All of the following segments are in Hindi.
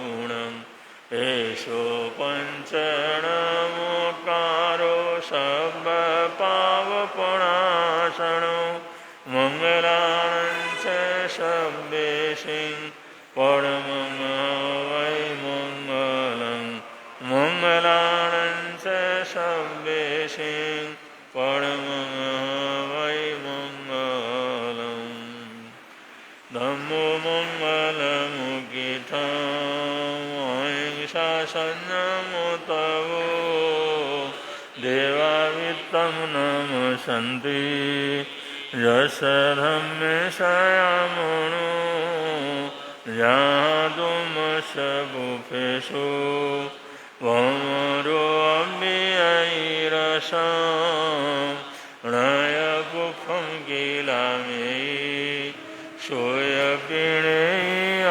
गुणम् एषो पंचणमोकारो सर्वपावपणासनो मंगलानं च सर्वेषिं परमं वै मंगलं मंगलानं च सर्वेषिं परमं वै मंगलम् धम्मो मंगलमुखितं अहिंसा संयमोत्तवो देवावित्तं नमसन्ति यस्य धम्मे संयमनो यादुमस्य गुफेषु वमरो अव्ययैरसं नयगुफं किलामेयि सोयपिणे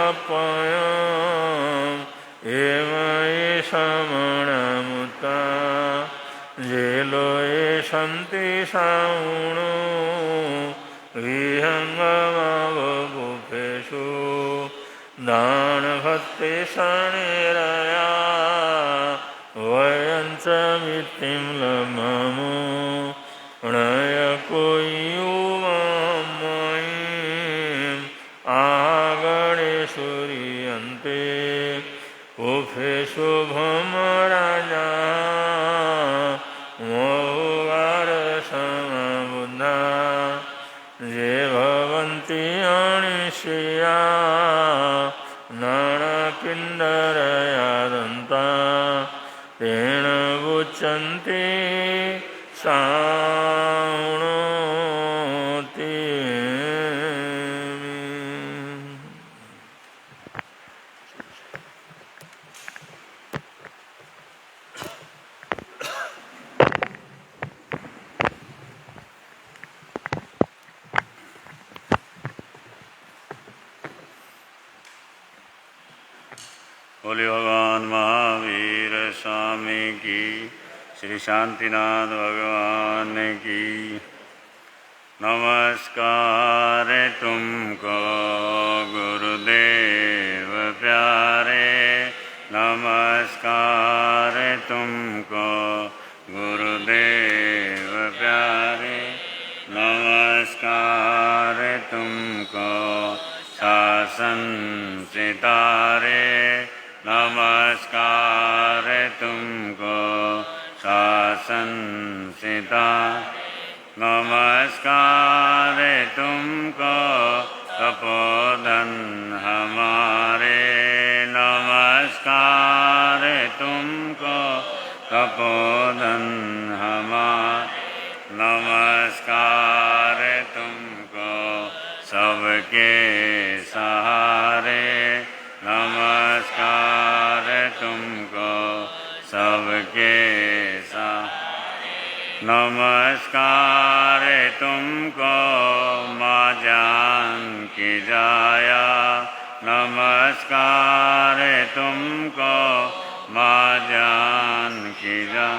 अपयम् एमयि समणमुता जेलोये सन्ति साउणो विहङ्गमवगुफेषु दानभक्ति शनिरया वयं च मित्तिं लभमो नयकुयुमयीम् आगणेशुरियन्ते गुफेषु भ्रमराजा मोगारसमबुद्धा ये भवन्ति अनिश्चिया नानापिण्डरया तेन उच्यन्ते सावणोति। बोले भगवान महावीर स्वामी की, श्री शांतिनाथ भगवान की। नमस्कार तुमको गुरुदेव प्यारे, नमस्कार तुमको गुरुदेव प्यारे, नमस्कार तुमको शासन सितारे, नमस्कार तुमको शासन सिता, नमस्कार तुमको तपोधन हमारे, नमस्कार तुमको तपोधन हमारे, नमस्कार तुमको सबके सहारे, नमस्कार तुमको सबके सहारे, नमस्कार तुमको माँ जानकी जाया, नमस्कार तुमको माँ जानकी जाया,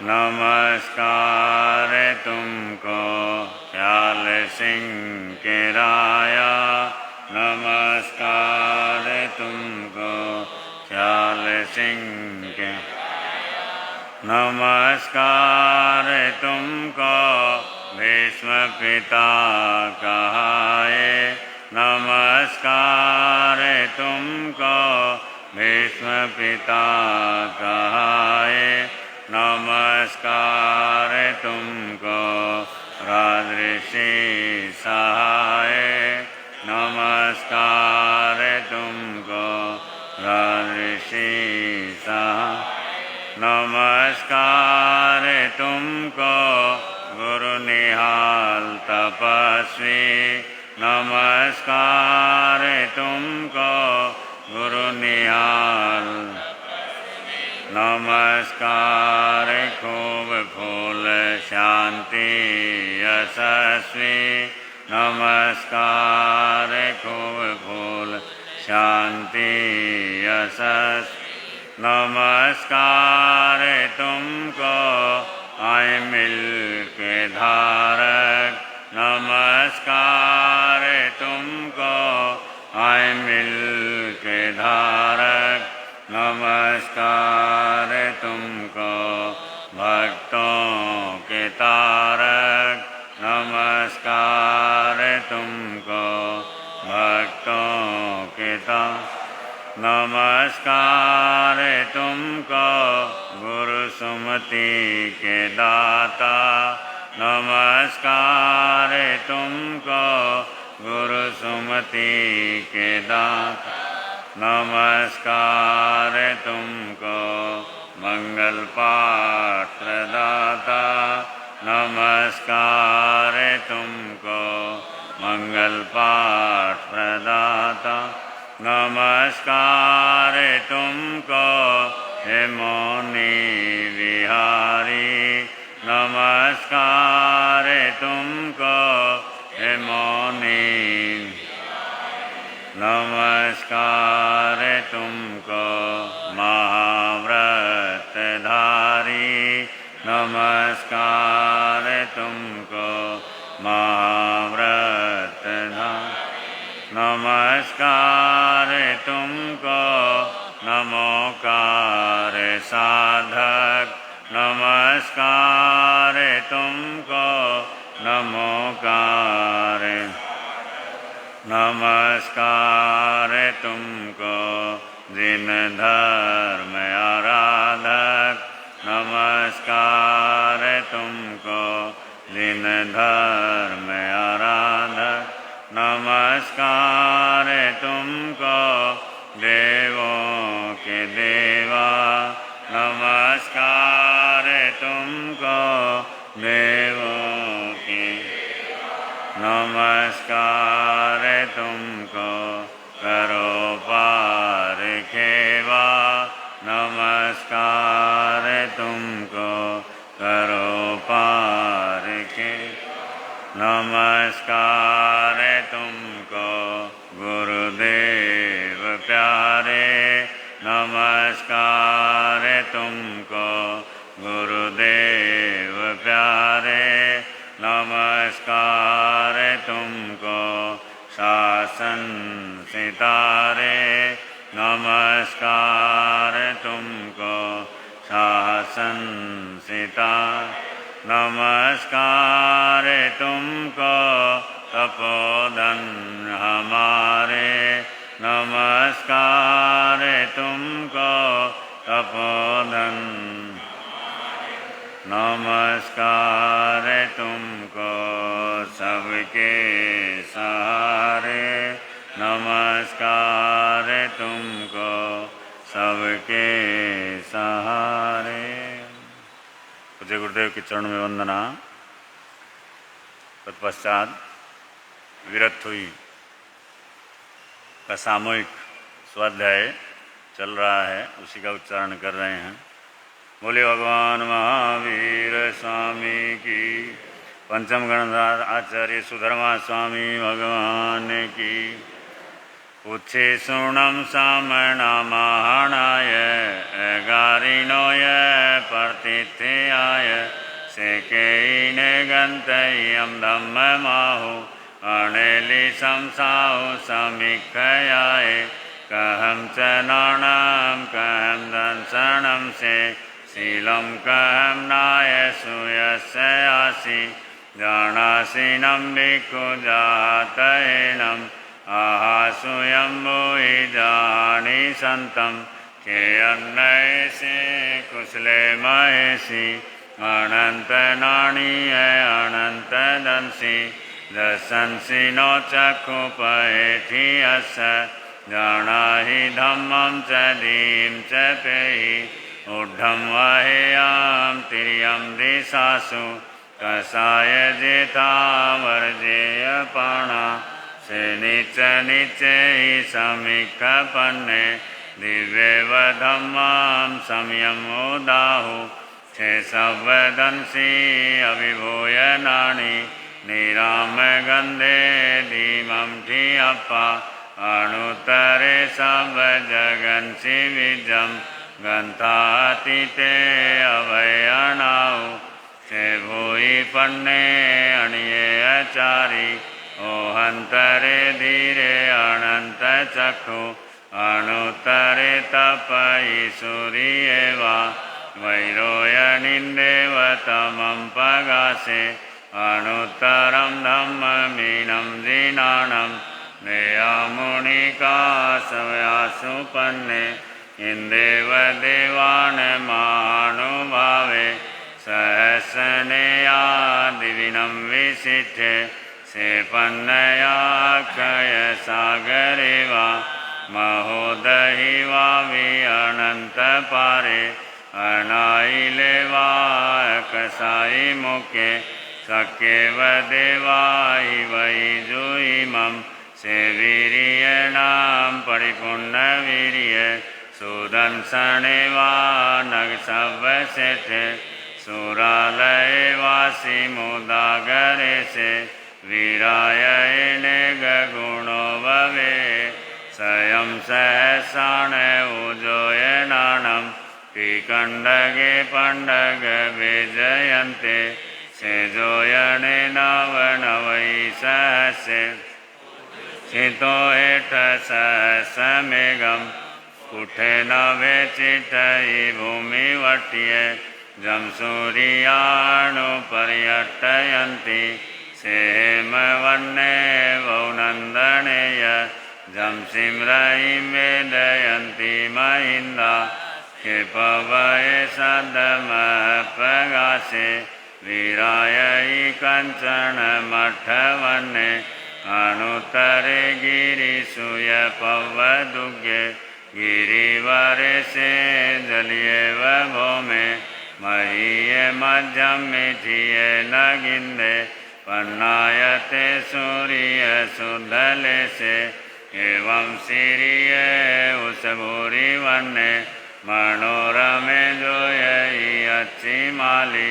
नमस्कार तुमको ख्याल सिंह के राया, नमस्कार तुमको ख्याल सिंह के, नमस्कार तुमको भीष्म पिता कहाए, नमस्कार तुमको भीष्म पिता कहाए, नमस्कार तुमको राजऋषि सहाय, नमस्कार तुमको राजऋषि सहाय, नमस्कार तुमको गुरु निहाल तपस्वी, नमस्कार तुमको गुरु निहाल, नमस्कार खूब फूल शांति यशस्वी, नमस्कार खूब फूल शांति यशस्वी, नमस्कार तुमको आए मिल के धारक, नमस्कार तुमको आए मिल के धारक, नमस्कार तुमको भक्तों के तारक, नमस्कार तुमको भक्तों के तारक, नमस्कार तुमको गुरु सुमति के दाता, नमस्कार तुमको गुरु सुमति के दाता, नमस्कार तुमको मंगल पाठ प्रदाता, नमस्कार तुमको मंगल पाठ प्रदाता, नमस्कार तुमको हे मौनी विहारी, नमस्कार तुमको हे मौनी, नमस्कार तुमको महाव्रतधारी, नमस्कार तुमको महाव्रतधारी, नमस्कार तुमको नमोकार साधक, नमस्कार तुमको नमोकार, नमस्कार तुमको जिन धर्म आराधक, नमस्कार तुमको जिन धर्म आराधक, नमस्कार तुमको देवों के देवा, नमस्कार तुमको देवों के, नमस्कार तुमको करो पार खेवा, नमस्कार तुमको करो पार खे, नमस्कार तुमको गुरुदेव प्यारे, नमस्कार तुमको गुरुदेव प्यारे, नमस्कार तुमको शासन सितारे, नमस्कार तुमको शासन सितारे, नमस्कार तुमको तपोधन हमारे, नमस्कार तुमको तपोधन, नमस्कार तुमको सबके सहारे, नमस्कार तुमको सबके सहारे। पूज्य गुरुदेव के चरण में वंदना। तत्पश्चात विरत हुई का सामूहिक स्वाध्याय चल रहा है, उसी का उच्चारण कर रहे हैं। बोले भगवान महावीर स्वामी की, पंचम गणधार आचार्य सुधर्मा स्वामी भगवान की। उच्छे सुणम सामणा महाणाय गारिणोय प्रतिथ्याय सेकेने गन्तय्यं धम्ममाहु अणेलि संसाहु समीक्षयाय कहं च नाणं कहं दंसनं से शीलं कहं नाय सूयस्य आसि जानासीनं भिक्खु जातयेनं आहासूयं भूहि जानि सन्तं के अन्नयसि कुशले महेशि अनंत नाणीय अनंत दंसी दशंसी नो चक्षु पहेथि अस जाना हि धम्मं च दीं च पेहि ऊर्ध्वं वहेयां तिर्यं दिशासु कसाय जेथा वर्जेय पाणा से नीच नीचे हि समीक्षपन्ने दिव्येव धम्मं संयमुदाहु छे सवदंसी अभिभूय नाणी निराम गंधे धीमं ठियप्पा अणुतरे सब जगन्सि विजं गन्थातीते अभयणाउ छे भूयि पन्ने अणिये अचारी ओहंतरे धीरे अनंत चक्षु अणुतरे रे तपयि सूर्येवा वैरोयनिन्देव तमं पगासे अनुत्तरं धम्ममीनं जिनानं नेयामुनिका सव्यासुपन्ने इंदेव देवान् महानुभावे सहस्रनेया दिविनं विशिष्टे सेपन्नया क्षय सागरे वा महोदहि वा अनन्तपारे अनाइले वा कसाई मुखे सक्येव देवाहि वै जुइमं सेवीर्यणां परिपूर्णवीर्य सुदंसने वा नगसवसेठे सुरालये वासी मुदागरे से वीरायणे गुणो भवे स्वयं सहसाण उजोयनानं पिकण्डगे पण्डग विजयन्ते सेजोयणे नवनवै सहसे चितो एठ सहसमेघं कुठे नवे चिठयि भूमिवट्ये जं सूर्यानुपर्यटयन्ति सेमवन्ने वौनन्दनेय जं सिम्रयिं वेदयन्ति महिन्दा क्षिपवये सदमप्रगासे वीरायै कञ्चनमठवन्ने अनुत्तरे गिरिसूयपवदुग्गे गिरिवरे से जलियेव भौमे महीये मध्यं मिथिये नगिन्दे पन्नायते सूर्य सुधले से एवं सीरिये उसभूरि वन्ने मनोरमे जोयि अच्छी माली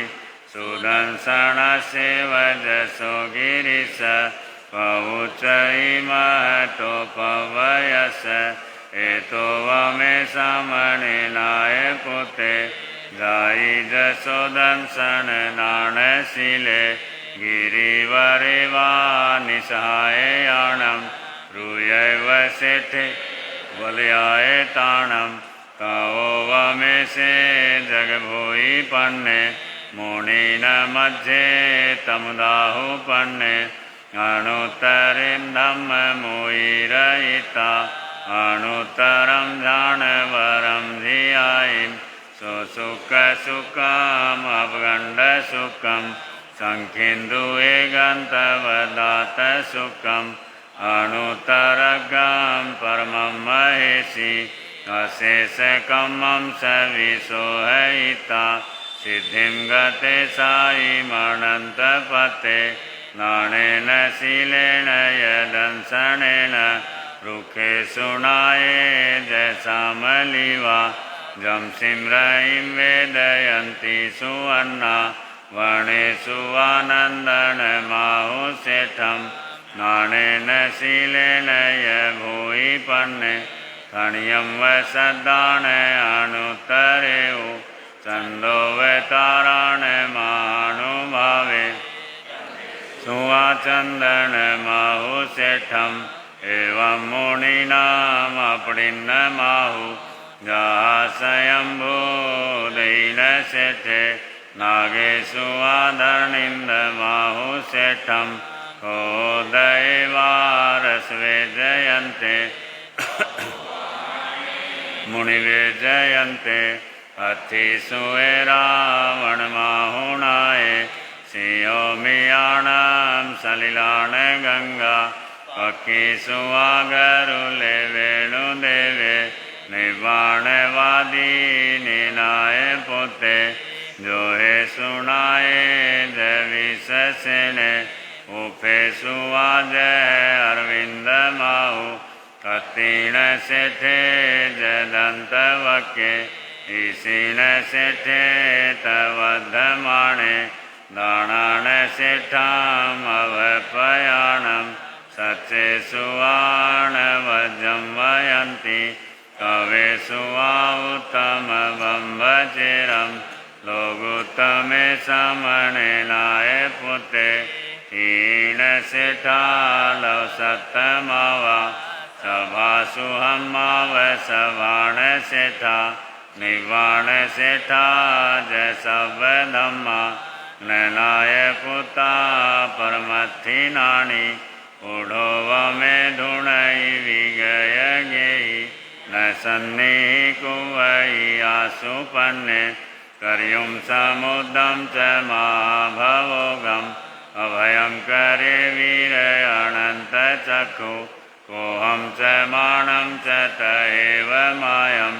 सुदंसन से वजसो गिरिश पहुचई महतो पवयस एतो वमे सामने नाय पुते जाई जसोदंसन नाणशीले गिरिवरे वा निसहाययाणं रूयैव सेठे वलयाय ताणं कवो वमे से जगभूयि पन्ने मुनिन मध्ये तमुदाहुपन्ने अनुत्तरीं धम्ममुयिरयिता अनुत्तरं जानवरं धियायिं सुसुखसुखम् अवगण्डसुखं सङ्खिन्दुये गन्तवदातसुखम् अनुत्तरगं परमं महेशि अशेषकमं सविशोहयिता सिद्धिं गते सायिमनन्तपते नाणेन शीलेन यदंसनेन रुखे सुनाये जयसामलिवा जं सिम्रयिं वेदयन्ति सुवर्णा वणेषु आनन्दनमाहुषेठं नाणेन शीलेन यभूयि पन्ने खण्यं वसदान अनुत्तरेउ चन्दो वैताराण महानुभावे सुवाचन्दन माहुषेठम् एवं मुनीनामपडिन्नमाहु जहासयम्भूदैलसेठे नागेषु आधर्निन्दमाहुषेठं होदैवारस्वे जयन्ते मुनिवे अथिषु रावणमाहुणाय सिंहोमियाणां सलिलान गंगा पक्षिषु आगरुले वेणुदेवे निर्वाणवादी निनाय पोते जोहे सुनाए जविशसेने उपेषु आजय अरविंद माहु कत्तीन सेठे जदंतवके ईशीन सेठे तवधमाणे दाणान सेठाम अवपयाणं सत्से सुवाण वज्रं वयन्ति कवेषु उत्तम बम्बचिरं लोगुत्तमे समनेनाय पुते हीन सेठालव सत्तमवा सभासु हमावसवाण सेठा निवाण सेठा जय सब धम्मा नैनाय पुता परमथि नानी उढ़ोव में धुणई विगय गेई न सन्नि कुवई आसुपन्ने करियुम समुदम च महाभवोगम अभयं करे वीर अनंत चक्षु कोहम च माणं च तएव मायं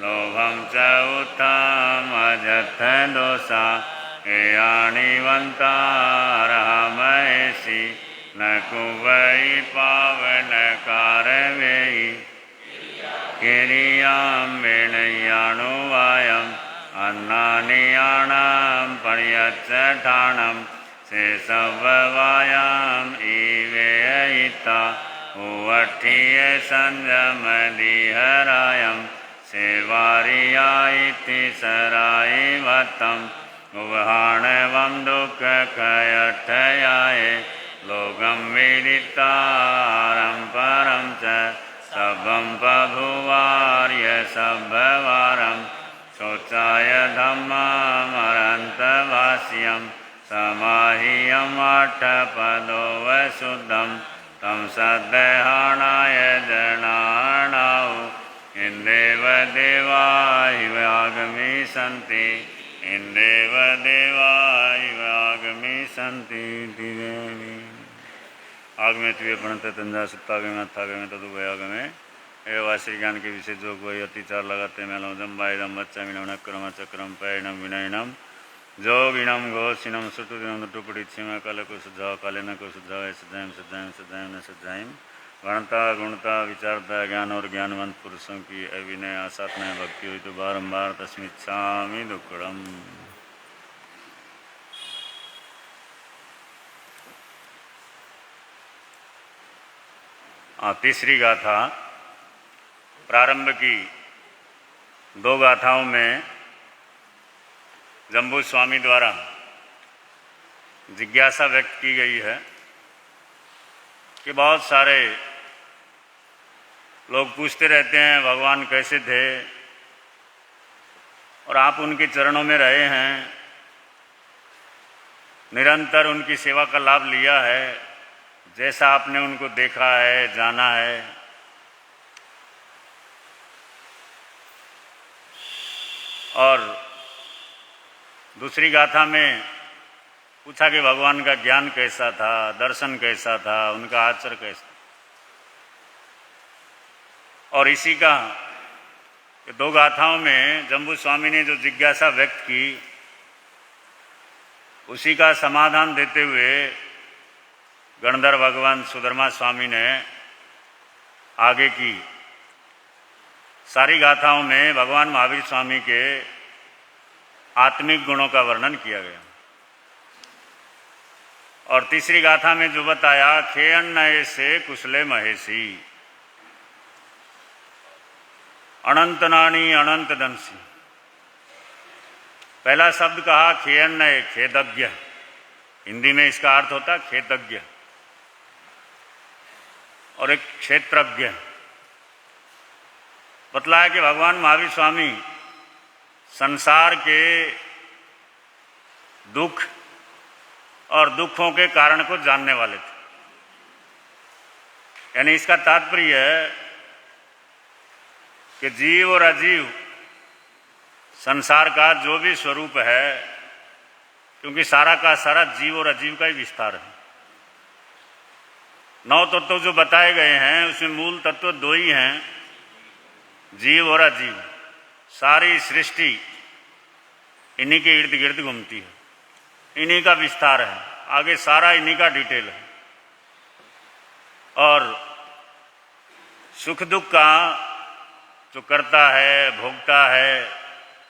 लोभं च उत्थम अजथ दोषा एयानिवन्ता अर्हमहेसि न कुवै पावन कारवेयि किरियां वेणयानुवायम् अन्नानियाणां पर्यच्छठाणं शेषववायाम् इवेयिता उवठ्ठिय संयमदिहरायं सेवारिया इति सराय भत्तम् उवहाणवं दुःखकयठयाय लोकं विदितारं परं च सभं बभुवार्य सभवारं शोचाय धम्ममरन्तभाष्यं समाह्यम् अट्ठपदो वसुद्धं तं सद्देहाणाय जनार्णौ इन्देव देवा आगमी सन्ति इन्देव देवा आगमी सन्ति आगमे त्वे प्रणत तंजा सुत्तागमे अथागमे तदुभयागमे एवं श्री ज्ञान के विषय जो कोई अतिचार लगाते मेलम जम्बाइदम बच्चा मीनम नक्रम चक्रम पैणम विनयनम जोगिनम घोषिनम सुटुदिनम टुपड़ी छिमा काले को सुझाव काले न को सुझाव सजायम सजायम सजायम न सजायम गणता गुणता विचारता ज्ञान और ज्ञानवंत पुरुषों की अविनय आसात्मय भक्ति हुई तो बारंबार तस्मिच्छामि दुक्कड़म। तीसरी गाथा प्रारंभ की दो गाथाओं में जम्बू स्वामी द्वारा जिज्ञासा व्यक्त की गई है कि बहुत सारे लोग पूछते रहते हैं भगवान कैसे थे और आप उनके चरणों में रहे हैं, निरंतर उनकी सेवा का लाभ लिया है, जैसा आपने उनको देखा है जाना है। और दूसरी गाथा में पूछा कि भगवान का ज्ञान कैसा था, दर्शन कैसा था, उनका आचरण कैसा। और इसी का दो गाथाओं में जम्बू स्वामी ने जो जिज्ञासा व्यक्त की उसी का समाधान देते हुए गणधर भगवान सुधर्मा स्वामी ने आगे की सारी गाथाओं में भगवान महावीर स्वामी के आत्मिक गुणों का वर्णन किया गया। और तीसरी गाथा में जो बताया खेअन्नय से कुशले महेशी अनंत नानी अनंत दंसी। पहला शब्द कहा खेअन्नय, खेदज्ञ, हिंदी में इसका अर्थ होता खेतज्ञ, और एक क्षेत्रज्ञ। बतलाया कि भगवान महावीर स्वामी संसार के दुख और दुखों के कारण को जानने वाले थे। यानी इसका तात्पर्य है कि जीव और अजीव संसार का जो भी स्वरूप है, क्योंकि सारा का सारा जीव और अजीव का ही विस्तार है। 9 तत्व जो बताए गए हैं उसमें मूल तत्व 2 ही हैं, जीव और अजीव। सारी सृष्टि इन्हीं के इर्द गिर्द घूमती है, इन्हीं का विस्तार है, आगे सारा इन्हीं का डिटेल है। और सुख दुख का जो करता है, भोगता है,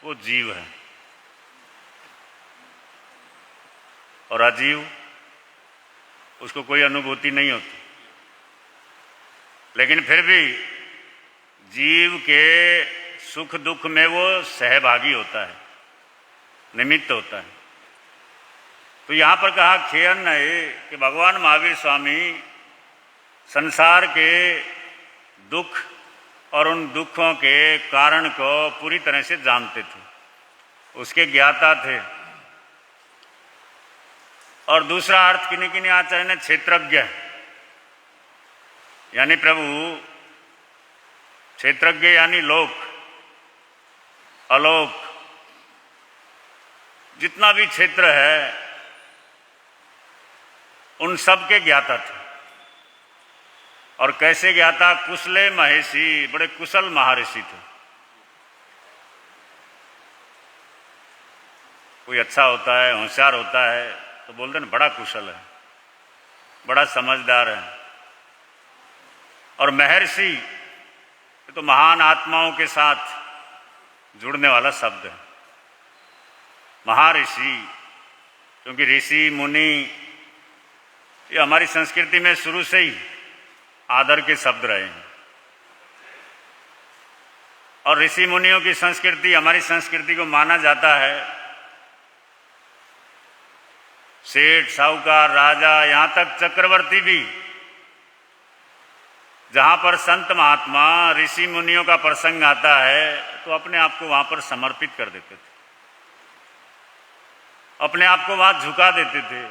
वो जीव है। और अजीव, उसको कोई अनुभूति नहीं होती, लेकिन फिर भी जीव के सुख दुख में वो सहभागी होता है, निमित्त होता है। तो यहाँ पर कहा खेअन्नय कि भगवान महावीर स्वामी संसार के दुख और उन दुखों के कारण को पूरी तरह से जानते थे, उसके ज्ञाता थे। और दूसरा अर्थ किन्हीं किन्हीं आचार्य ने क्षेत्रज्ञ, यानी प्रभु, क्षेत्रज्ञ यानी लोक, अलोक, जितना भी क्षेत्र है उन सब के ज्ञाता थे। और कैसे ज्ञाता? कुशले महेशी, बड़े कुशल महर्षि थे। कोई अच्छा होता है, होशियार होता है तो बोलते हैं बड़ा कुशल है, बड़ा समझदार है। और महर्षि तो महान आत्माओं के साथ जुड़ने वाला शब्द है, महर्षि। क्योंकि ऋषि मुनि ये हमारी संस्कृति में शुरू से ही आदर के शब्द रहे हैं। और ऋषि मुनियों की संस्कृति हमारी संस्कृति को माना जाता है। सेठ, साहूकार, राजा, यहाँ तक चक्रवर्ती भी, जहाँ पर संत महात्मा ऋषि मुनियों का प्रसंग आता है तो अपने आप को वहाँ पर समर्पित कर देते थे, अपने आप को वहाँ झुका देते थे।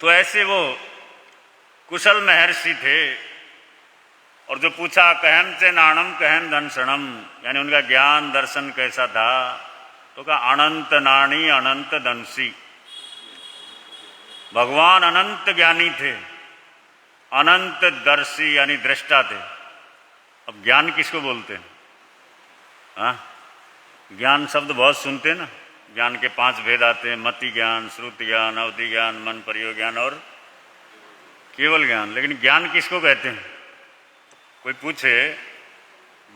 तो ऐसे वो कुशल महर्षि थे। और जो पूछा कहम चे नाणम कहम दंसनम, यानी उनका ज्ञान दर्शन कैसा था, तो कहा अनंत नाणी अनंत दंसी। भगवान अनंत ज्ञानी थे, अनंत दर्शी यानी दृष्टा थे। अब ज्ञान किसको बोलते हैं? हाँ, ज्ञान शब्द बहुत सुनते हैं ना। ज्ञान के 5 भेद आते हैं, मति ज्ञान, श्रुति ज्ञान, अवधि ज्ञान, मन प्रयोग ज्ञान और केवल ज्ञान। लेकिन ज्ञान किसको कहते हैं? कोई पूछे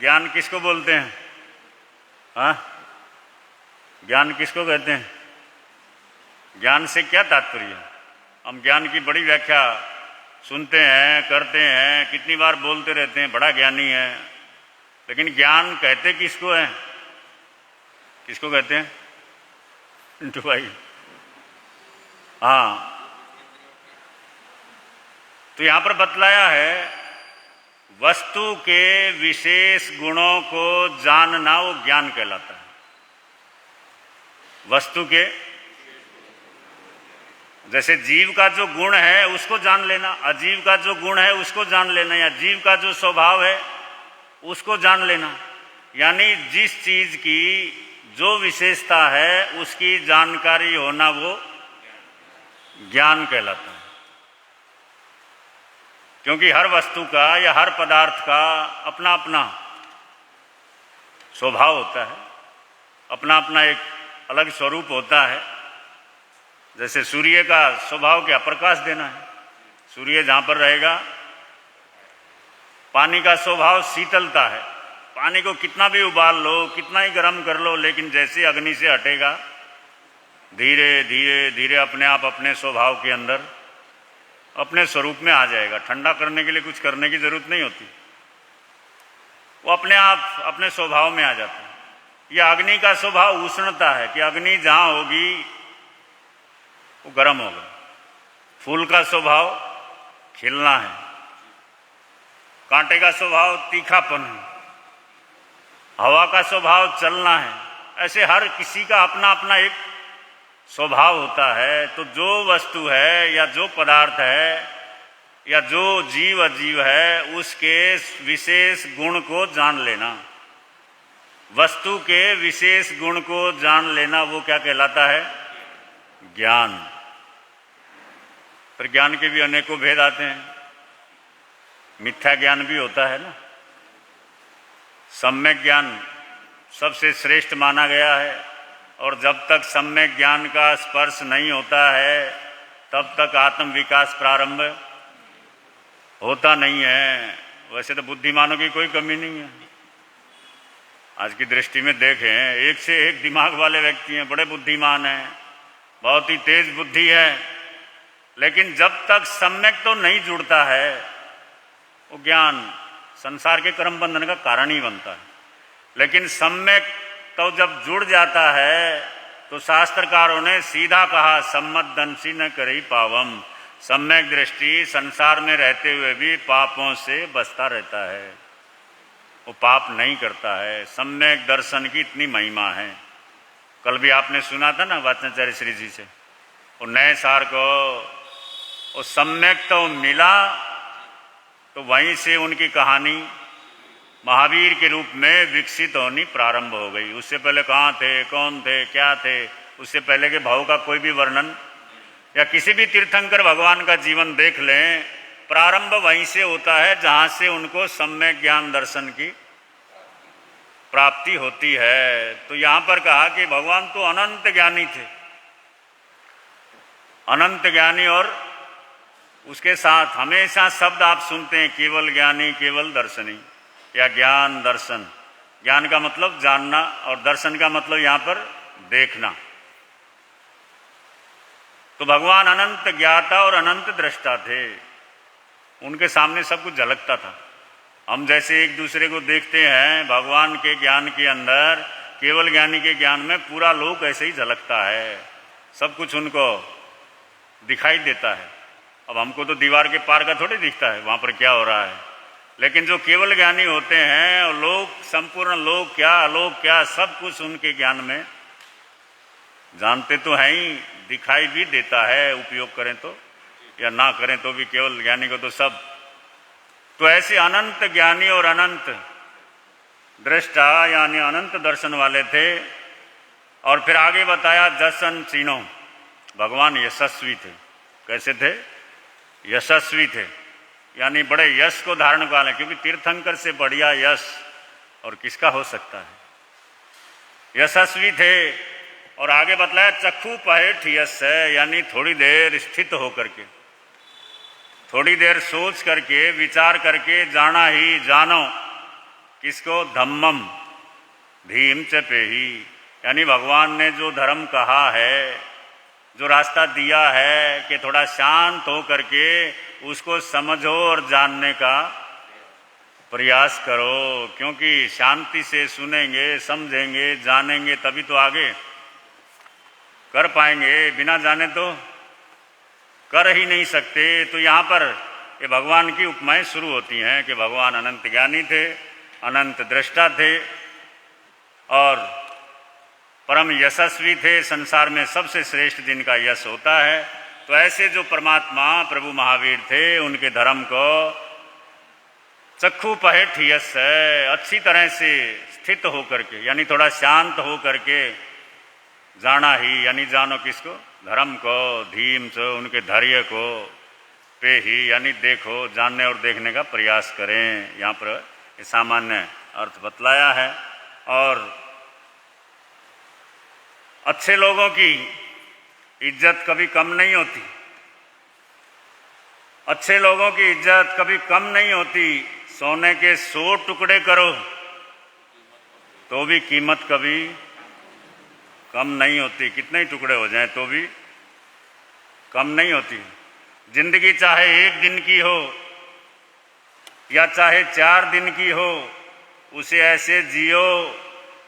ज्ञान किसको बोलते हैं? हाँ, ज्ञान किसको कहते हैं? ज्ञान से क्या तात्पर्य? हम ज्ञान की बड़ी व्याख्या सुनते हैं, करते हैं, कितनी बार बोलते रहते हैं बड़ा ज्ञानी है, लेकिन ज्ञान कहते किसको है? किसको कहते हैं पिंटू भाई? हाँ, तो यहां पर बतलाया है वस्तु के विशेष गुणों को जानना वो ज्ञान कहलाता है। वस्तु के, जैसे जीव का जो गुण है उसको जान लेना, अजीव का जो गुण है उसको जान लेना, या जीव का जो स्वभाव है उसको जान लेना। यानी जिस चीज की जो विशेषता है उसकी जानकारी होना वो ज्ञान कहलाता है। क्योंकि हर वस्तु का या हर पदार्थ का अपना अपना स्वभाव होता है, अपना अपना एक अलग स्वरूप होता है। जैसे सूर्य का स्वभाव क्या? प्रकाश देना है। सूर्य जहाँ पर रहेगा, पानी का स्वभाव शीतलता है। पानी को कितना भी उबाल लो, कितना ही गर्म कर लो, लेकिन जैसे अग्नि से हटेगा धीरे धीरे धीरे अपने आप अपने स्वभाव के अंदर अपने स्वरूप में आ जाएगा। ठंडा करने के लिए कुछ करने की जरूरत नहीं होती, वो अपने आप अपने स्वभाव में आ जाता है। यह अग्नि का स्वभाव उष्णता है कि अग्नि जहाँ होगी वो गर्म होगा। फूल का स्वभाव खिलना है, कांटे का स्वभाव तीखापन है, हवा का स्वभाव चलना है। ऐसे हर किसी का अपना अपना एक स्वभाव होता है। तो जो वस्तु है या जो पदार्थ है या जो जीव अजीव है उसके विशेष गुण को जान लेना, वस्तु के विशेष गुण को जान लेना, वो क्या कहलाता है? ज्ञान। पर ज्ञान के भी अनेकों भेद आते हैं। मिथ्या ज्ञान भी होता है ना। सम्यक ज्ञान सबसे श्रेष्ठ माना गया है, और जब तक सम्यक ज्ञान का स्पर्श नहीं होता है तब तक आत्म विकास प्रारंभ होता नहीं है। वैसे तो बुद्धिमानों की कोई कमी नहीं है। आज की दृष्टि में देखें, एक से एक दिमाग वाले व्यक्ति हैं, बड़े बुद्धिमान हैं, बहुत ही तेज बुद्धि है, लेकिन जब तक सम्यक तो नहीं जुड़ता है वो ज्ञान संसार के कर्म बंधन का कारण ही बनता है। लेकिन सम्यक तो जब जुड़ जाता है तो शास्त्रकारों ने सीधा कहा, सम्मत दंसी न करई पावम। सम्यक दृष्टि संसार में रहते हुए भी पापों से बचता रहता है, वो पाप नहीं करता है। सम्यक दर्शन की इतनी महिमा है। कल भी आपने सुना था ना वाचनाचार्य श्री जी से, वो नए सार को वो सम्यक तो मिला, तो वहीं से उनकी कहानी महावीर के रूप में विकसित होनी प्रारंभ हो गई। उससे पहले कहाँ थे, कौन थे, क्या थे, उससे पहले के भाव का कोई भी वर्णन, या किसी भी तीर्थंकर भगवान का जीवन देख लें, प्रारंभ वहीं से होता है जहाँ से उनको सम्यक ज्ञान दर्शन की प्राप्ति होती है। तो यहाँ पर कहा कि भगवान तो अनंत ज्ञानी थे, अनंत ज्ञानी, और उसके साथ हमेशा शब्द आप सुनते हैं केवल ज्ञानी, केवल दर्शनी, या ज्ञान दर्शन। ज्ञान का मतलब जानना और दर्शन का मतलब यहाँ पर देखना। तो भगवान अनंत ज्ञाता और अनंत दृष्टा थे, उनके सामने सब कुछ झलकता था। हम जैसे एक दूसरे को देखते हैं, भगवान के ज्ञान के अंदर, केवल ज्ञानी के ज्ञान में पूरा लोक ऐसे ही झलकता है, सब कुछ उनको दिखाई देता है। अब हमको तो दीवार के पार का थोड़ी दिखता है वहाँ पर क्या हो रहा है, लेकिन जो केवल ज्ञानी होते हैं, लोक, संपूर्ण लोक क्या, अलोक क्या, सब कुछ उनके ज्ञान में जानते तो हैं ही, दिखाई भी देता है, उपयोग करें तो या ना करें तो भी केवल ज्ञानी को तो सब। तो ऐसे अनंत ज्ञानी और अनंत दृष्टा यानी अनंत दर्शन वाले थे। और फिर आगे बताया जसन चीनो, भगवान यशस्वी थे। कैसे थे? यशस्वी थे, यानी बड़े यश को धारण वाले, क्योंकि तीर्थंकर से बढ़िया यश और किसका हो सकता है। यशस्वी थे। और आगे बतलाया चक्षु पहेठ यश है, यानी थोड़ी देर स्थित होकर के, थोड़ी देर सोच करके, विचार करके जाना ही जानो किसको? धम्मम धीम च पेही, यानी भगवान ने जो धर्म कहा है, जो रास्ता दिया है कि थोड़ा शांत हो करके उसको समझो और जानने का प्रयास करो। क्योंकि शांति से सुनेंगे, समझेंगे, जानेंगे तभी तो आगे कर पाएंगे, बिना जाने तो कर ही नहीं सकते। तो यहाँ पर ये भगवान की उपमाएं शुरू होती हैं कि भगवान अनंत ज्ञानी थे, अनंत दृष्टा थे और परम यशस्वी थे। संसार में सबसे श्रेष्ठ जिनका यश होता है। तो ऐसे जो परमात्मा प्रभु महावीर थे, उनके धर्म को चक्षु पहेठ यश है, अच्छी तरह से स्थित होकर के, यानी थोड़ा शांत हो करके जाना ही, यानी जानो किसको? धर्म को, धीम से उनके धैर्य को, पे ही, यानी देखो, जानने और देखने का प्रयास करें। यहाँ पर सामान्य अर्थ बतलाया है। और अच्छे लोगों की इज्जत कभी कम नहीं होती, अच्छे लोगों की इज्जत कभी कम नहीं होती। सोने के 100 टुकड़े करो तो भी कीमत कभी कम नहीं होती, कितने ही टुकड़े हो जाएं तो भी कम नहीं होती। जिंदगी चाहे 1 दिन की हो या चाहे 4 दिन की हो, उसे ऐसे जियो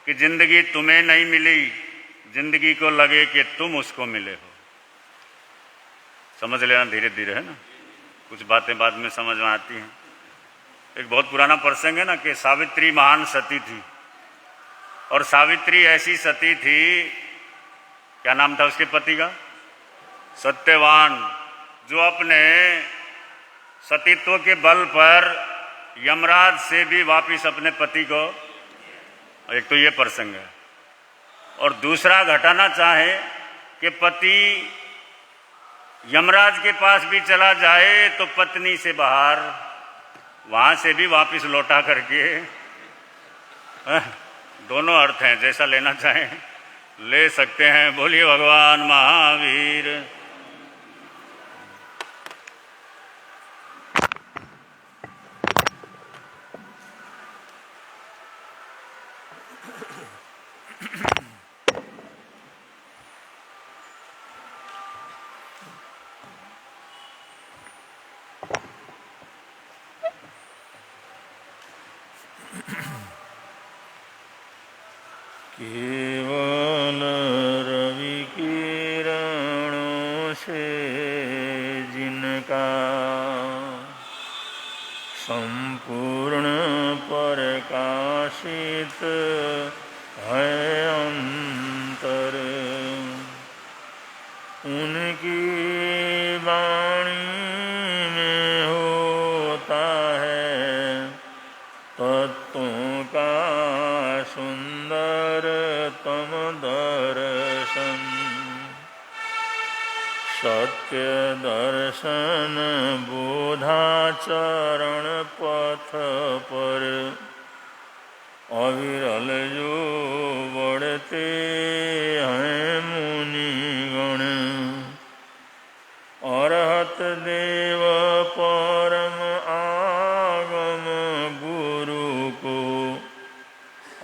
कि जिंदगी तुम्हें नहीं मिली, जिंदगी को लगे कि तुम उसको मिले हो। समझ लेना धीरे धीरे, है ना, कुछ बातें बाद में समझ में आती हैं। एक बहुत पुराना प्रसंग है ना कि सावित्री महान सती थी, और सावित्री ऐसी सती थी, क्या नाम था उसके पति का? सत्यवान, जो अपने सतीत्व के बल पर यमराज से भी वापिस अपने पति को, एक तो ये प्रसंग है, और दूसरा घटाना चाहे कि पति यमराज के पास भी चला जाए तो पत्नी से बाहर, वहां से भी वापिस लौटा करके, दोनों अर्थ हैं, जैसा लेना चाहें ले सकते हैं। बोलिए भगवान महावीर। केवल रवि किरणों से जिन प्रकाशित है अंतर। उनकी वाणी में होता है तत्वों का सुंदरतम दर्शन। सत्य दर्शन बोधाचरण पथ पर अविरल जो बढ़ते हैं मुनिगण। अरहत देव परम आगम गुरु को,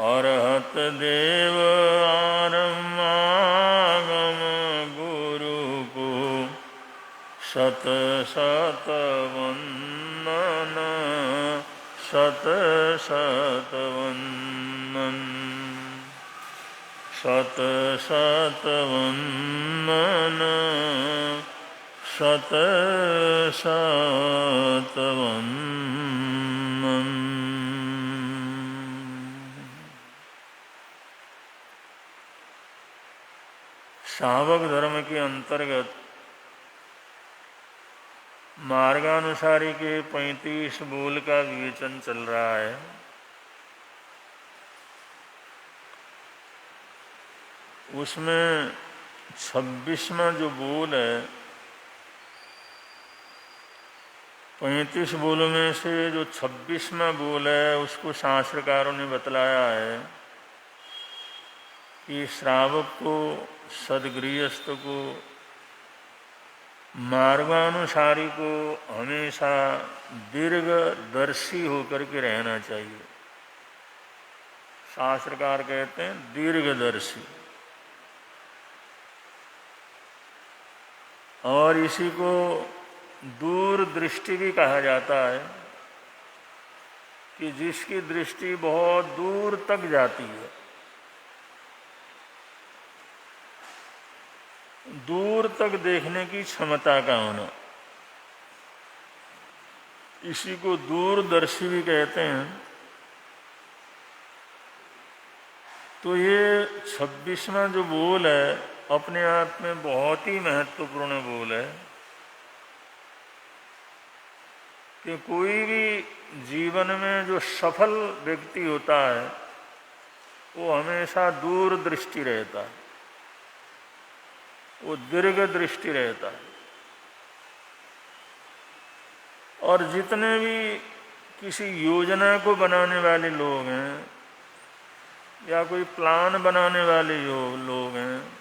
अरहत देव आरम आगम गुरु को शत शत वंदन, शत शत वंदन, शत शत वंदन, शत शत वंदन। शावक धर्म के अंतर्गत मार्गानुसारी के 35 बोल का विवेचन चल रहा है। उसमें 26वां जो बोल है, 35 बोलों में से जो 26वां बोल है उसको शास्त्रकारों ने बतलाया है कि श्रावक को, सद्गृहस्थ को, मार्गानुसारी को हमेशा दीर्घदर्शी होकर के रहना चाहिए। शास्त्रकार कहते हैं दीर्घदर्शी। और इसी को दूरदृष्टि भी कहा जाता है कि जिसकी दृष्टि बहुत दूर तक जाती है। दूर तक देखने की क्षमता का होना, इसी को दूरदर्शी भी कहते हैं। तो ये 26वां जो बोल है अपने आप में बहुत ही महत्वपूर्ण बोल है कि कोई भी जीवन में जो सफल व्यक्ति होता है वो हमेशा दूरदृष्टि रहता है, वो दीर्घ दृष्टि रहता है। और जितने भी किसी योजना को बनाने वाले लोग हैं या कोई प्लान बनाने वाले लोग हैं,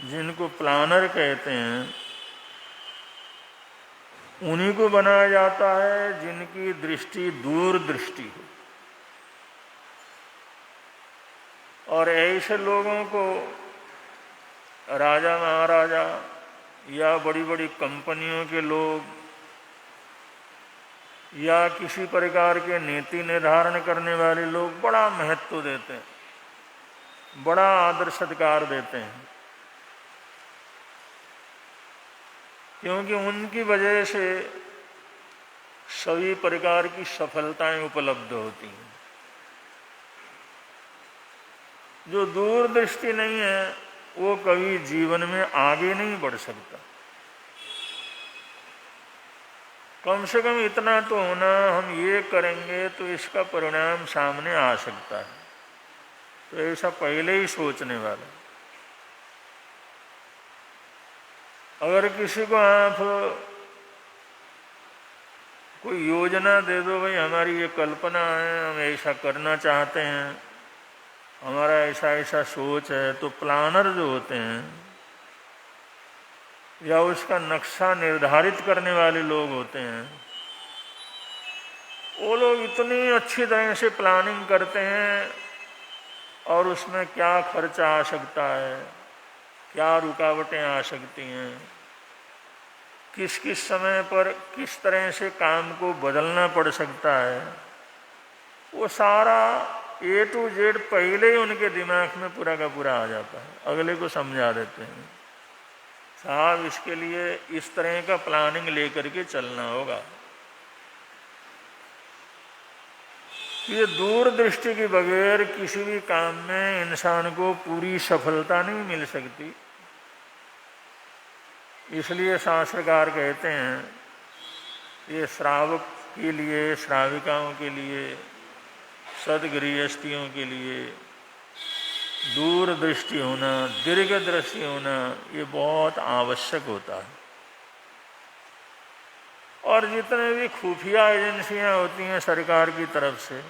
जिनको प्लानर कहते हैं, उन्हीं को बनाया जाता है जिनकी दृष्टि दूर दृष्टि हो। और ऐसे लोगों को राजा महाराजा या बड़ी बड़ी कंपनियों के लोग या किसी प्रकार के नीति निर्धारण करने वाले लोग बड़ा महत्व देते हैं, बड़ा आदर सत्कार देते हैं, क्योंकि उनकी वजह से सभी प्रकार की सफलताएं उपलब्ध होती हैं। जो दूरदृष्टि नहीं है वो कभी जीवन में आगे नहीं बढ़ सकता। कम से कम इतना तो होना, हम ये करेंगे तो इसका परिणाम सामने आ सकता है, तो ऐसा पहले ही सोचने वाला। अगर किसी को आप कोई योजना दे दो, भाई हमारी ये कल्पना है, हम ऐसा करना चाहते हैं, हमारा ऐसा ऐसा सोच है, तो प्लानर जो होते हैं या उसका नक्शा निर्धारित करने वाले लोग होते हैं, वो लोग इतनी अच्छी तरह से प्लानिंग करते हैं और उसमें क्या खर्चा आ सकता है, क्या रुकावटें आ सकती हैं, किस किस समय पर किस तरह से काम को बदलना पड़ सकता है, वो सारा A to Z पहले ही उनके दिमाग में पूरा का पूरा आ जाता है। अगले को समझा देते हैं, साहब इसके लिए इस तरह का प्लानिंग लेकर के चलना होगा। ये दूरदृष्टि के बगैर किसी भी काम में इंसान को पूरी सफलता नहीं मिल सकती। इसलिए शास्त्रकार कहते हैं ये श्रावक के लिए, श्राविकाओं के लिए, सदगृहस्थियों के लिए दूरदृष्टि होना, दीर्घ दृष्टि होना ये बहुत आवश्यक होता है। और जितने भी खुफिया एजेंसियां होती हैं सरकार की तरफ से,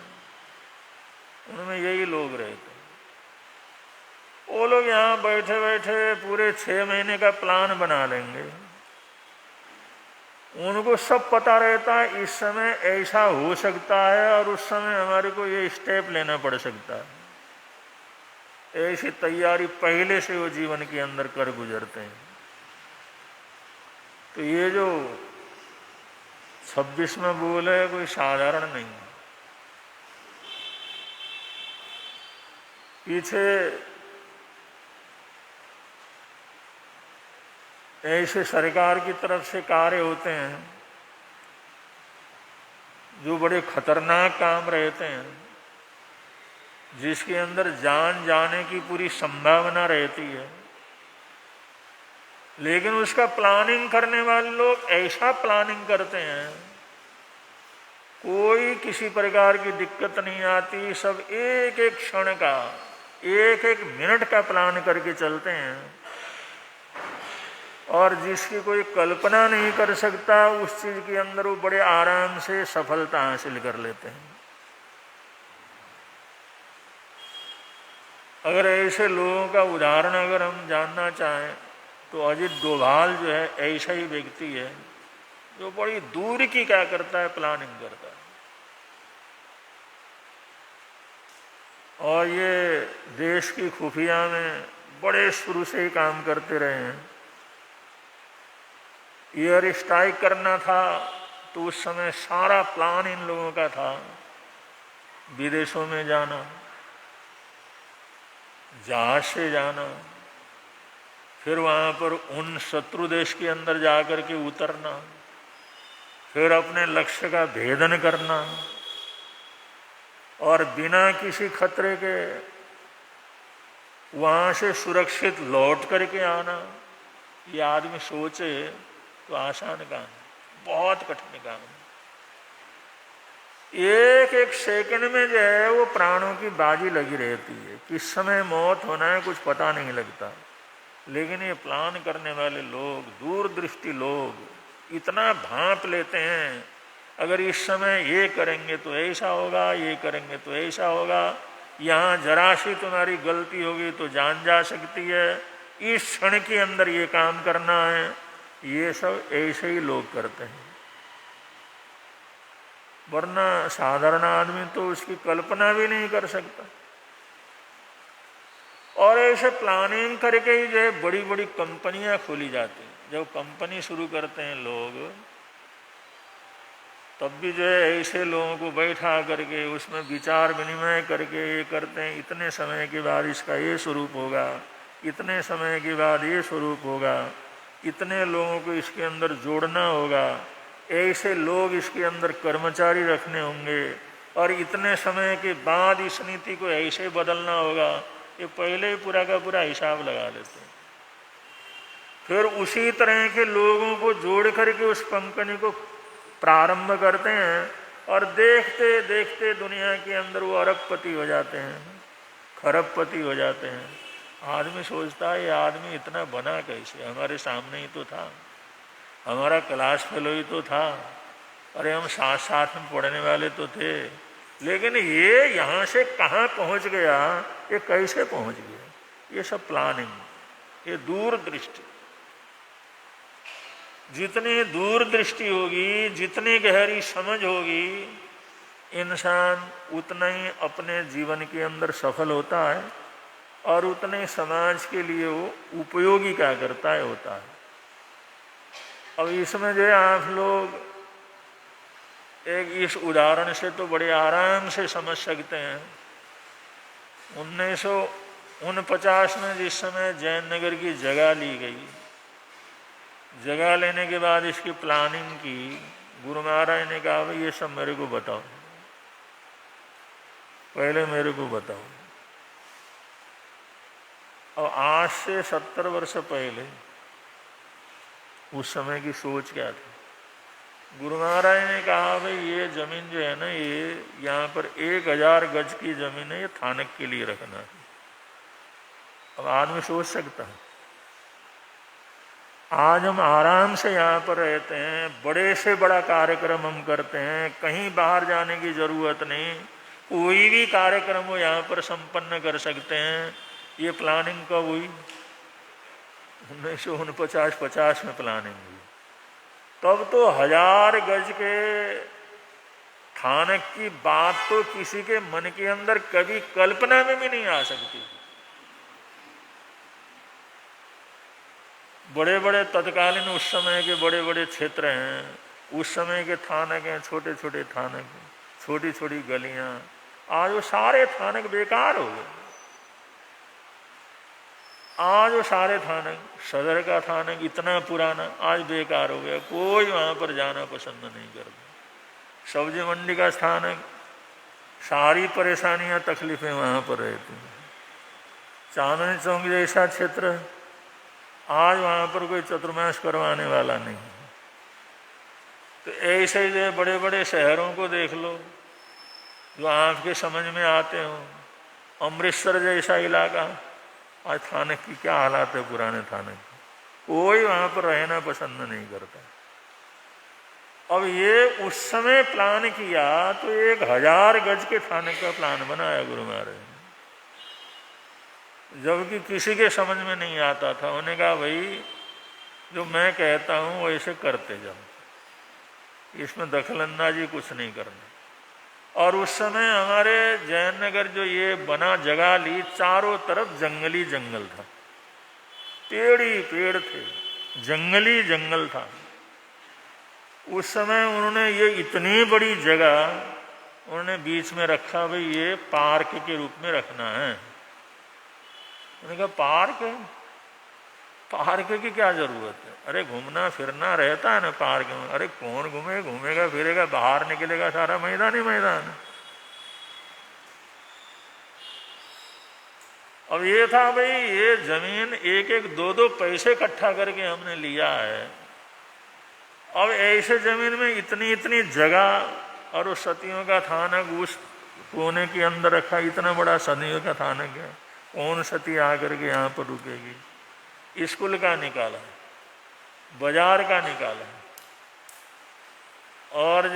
उनमें यही लोग रहते हैं। वो लोग यहाँ बैठे बैठे पूरे 6 महीने का प्लान बना लेंगे। उनको सब पता रहता है इस समय ऐसा हो सकता है और उस समय हमारे को ये स्टेप लेना पड़ सकता है। ऐसी तैयारी पहले से वो जीवन के अंदर कर गुजरते हैं। तो ये जो 26 में बोल है कोई साधारण नहीं है। पीछे ऐसे सरकार की तरफ से कार्य होते हैं जो बड़े खतरनाक काम रहते हैं, जिसके अंदर जान जाने की पूरी संभावना रहती है, लेकिन उसका प्लानिंग करने वाले लोग ऐसा प्लानिंग करते हैं कोई किसी प्रकार की दिक्कत नहीं आती। सब एक एक क्षण का, एक एक मिनट का प्लान करके चलते हैं और जिसकी कोई कल्पना नहीं कर सकता उस चीज के अंदर वो बड़े आराम से सफलता हासिल कर लेते हैं। अगर ऐसे लोगों का उदाहरण अगर हम जानना चाहें तो अजित डोभाल जो है ऐसा ही व्यक्ति है जो बड़ी दूर की क्या करता है, प्लानिंग करता है। और ये देश की खुफिया में बड़े शुरू से ही काम करते रहे हैं। एयर स्ट्राइक करना था तो उस समय सारा प्लान इन लोगों का था। विदेशों में जाना, जहाज से जाना, फिर वहाँ पर उन शत्रु देश के अंदर जाकर के उतरना, फिर अपने लक्ष्य का भेदन करना और बिना किसी खतरे के वहाँ से सुरक्षित लौट करके आना। ये आदमी सोचे तो आसान काम है, बहुत कठिन काम है। एक एक सेकंड में जो है वो प्राणों की बाजी लगी रहती है, किस समय मौत होना है कुछ पता नहीं लगता। लेकिन ये प्लान करने वाले लोग, दूरदृष्टि लोग इतना भांप लेते हैं, अगर इस समय ये करेंगे तो ऐसा होगा, ये करेंगे तो ऐसा होगा, यहाँ जरा सी तुम्हारी गलती होगी तो जान जा सकती है, इस क्षण के अंदर ये काम करना है। ये सब ऐसे ही लोग करते हैं, वरना साधारण आदमी तो उसकी कल्पना भी नहीं कर सकता। और ऐसे प्लानिंग करके ही जो है बड़ी बड़ी कंपनियां खोली जाती हैं। जब कंपनी शुरू करते हैं लोग, तब भी जो है ऐसे लोगों को बैठा करके उसमें विचार विनिमय करके ये करते हैं, इतने समय के बाद इसका ये स्वरूप होगा, इतने समय के बाद ये स्वरूप होगा, इतने लोगों को इसके अंदर जोड़ना होगा, ऐसे लोग इसके अंदर कर्मचारी रखने होंगे और इतने समय के बाद इस नीति को ऐसे बदलना होगा। ये पहले ही पूरा का पूरा हिसाब लगा लेते हैं। फिर उसी तरह के लोगों को जोड़ करके उस कंपनी को प्रारंभ करते हैं और देखते देखते दुनिया के अंदर वो अरबपति हो जाते हैं, खरबपति हो जाते हैं। आदमी सोचता है ये आदमी इतना बना कैसे, हमारे सामने ही तो था, हमारा क्लास फेलो ही तो था, अरे हम साथ साथ में पढ़ने वाले तो थे, लेकिन ये यहाँ से कहाँ पहुँच गया, ये कैसे पहुँच गया। ये सब प्लानिंग, ये दूरदृष्टि। जितनी दूरदृष्टि होगी, जितनी गहरी समझ होगी, इंसान उतना ही अपने जीवन के अंदर सफल होता है और उतने समाज के लिए वो उपयोगी क्या करता है, होता है। अब इसमें जो है आप लोग एक इस उदाहरण से तो बड़े आराम से समझ सकते हैं। 1949 में जिस समय जयनगर की जगह ली गई, जगह लेने के बाद इसकी प्लानिंग की, गुरु महाराज ने कहा भाई ये सब मेरे को बताओ। पहले मेरे को बताओ। और आज से 70 वर्ष पहले उस समय की सोच क्या थी? गुरु महाराज ने कहा भाई ये जमीन जो है ना, ये यहाँ पर 1000 गज की जमीन है, ये थानक के लिए रखना है। अब आदमी सोच सकता है? आज हम आराम से यहाँ पर रहते हैं, बड़े से बड़ा कार्यक्रम हम करते हैं, कहीं बाहर जाने की जरूरत नहीं, कोई भी कार्यक्रम वो यहाँ पर संपन्न कर सकते हैं। ये प्लानिंग कब हुई? 1949-50 में प्लानिंग हुई। तब तो 1000 गज के थानक की बात तो किसी के मन के अंदर कभी कल्पना में भी नहीं आ सकती। बड़े बड़े तत्कालीन उस समय के बड़े बड़े क्षेत्र हैं, उस समय के थानक हैं, छोटे छोटे थानक, छोटी छोटी गलियां, आज वो सारे थानक बेकार हो गए। आज वो सारे थानक, सदर का थानक इतना पुराना आज बेकार हो गया, कोई वहां पर जाना पसंद नहीं करता। सब्जी मंडी का स्थानक, सारी परेशानियां तकलीफें वहां पर रहती हैं। चांदनी चौक जैसा क्षेत्र, आज वहां पर कोई चतुर्मास करवाने वाला नहीं। तो ऐसे जो बड़े बड़े शहरों को देख लो जो आपके समझ में आते हो। अमृतसर जैसा इलाका, आज थानक की क्या हालात है, पुराने थानक की, कोई वहां पर रहना पसंद नहीं करता। अब ये उस समय प्लान किया तो 1000 गज के थानक का प्लान बनाया गुरु महाराज ने, जबकि किसी के समझ में नहीं आता था। उन्होंने कहा भाई जो मैं कहता हूँ वैसे करते जाओ, इसमें दखलंदाजी कुछ नहीं करना। और उस समय हमारे जयनगर जो ये बना जगह ली, चारों तरफ जंगली जंगल था, पेड़ ही पेड़ थे, जंगली जंगल था। उस समय उन्होंने ये इतनी बड़ी जगह उन्होंने बीच में रखा, भाई ये पार्क के रूप में रखना है। उन्होंने कहा पार्क है, पार्क की क्या जरूरत है? अरे घूमना फिरना रहता है ना पार्क में। अरे कौन घूमेगा फिरेगा, बाहर निकलेगा सारा मैदान ही मैदान है। अब ये था भाई ये जमीन 1-1, 2-2 पैसे इकट्ठा करके हमने लिया है। अब ऐसे जमीन में इतनी इतनी जगह, और उस सतियों का थानक उस कोने के अंदर रखा, इतना बड़ा सतियों का थानक है, कौन सती आकर के यहाँ पर रुकेगी? स्कूल का निकाला, बाजार का निकाला, और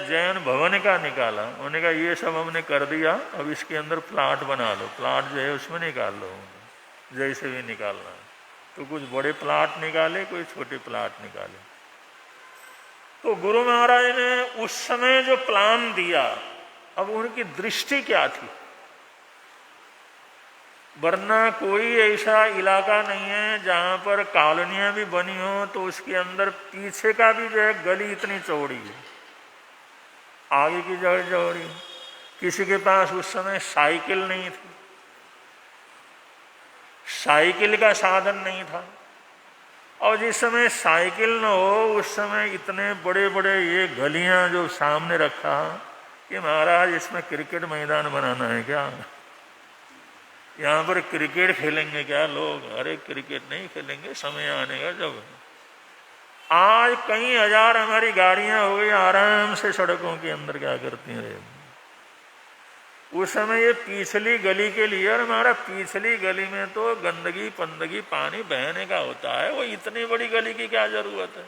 जैन भवन का निकाला। उन्होंने कहा ये सब हमने कर दिया, अब इसके अंदर प्लाट बना लो, प्लाट जो है उसमें निकाल लो, जैसे भी निकालना है। तो कुछ बड़े प्लाट निकाले, कोई छोटे प्लाट निकाले। तो गुरु महाराज ने उस समय जो प्लान दिया, अब उनकी दृष्टि क्या थी? वरना कोई ऐसा इलाका नहीं है जहाँ पर कॉलोनियाँ भी बनी हो तो उसके अंदर पीछे का भी जो है गली इतनी चौड़ी है, आगे की जगह चौड़ी। किसी के पास उस समय साइकिल नहीं थी, साइकिल का साधन नहीं था। और जिस समय साइकिल न हो उस समय इतने बड़े बड़े ये गलियाँ जो सामने रखा कि महाराज इसमें क्रिकेट मैदान बनाना है क्या? यहाँ पर क्रिकेट खेलेंगे क्या लोग? अरे क्रिकेट नहीं खेलेंगे, समय आने का जब। आज कई हजार हमारी गाड़ियां हो गई आराम से सड़कों के अंदर क्या करती हैं। उस समय ये पिछली गली के लिए, और हमारा पिछली गली में तो गंदगी पंदगी पानी बहने का होता है, वो इतनी बड़ी गली की क्या जरूरत है?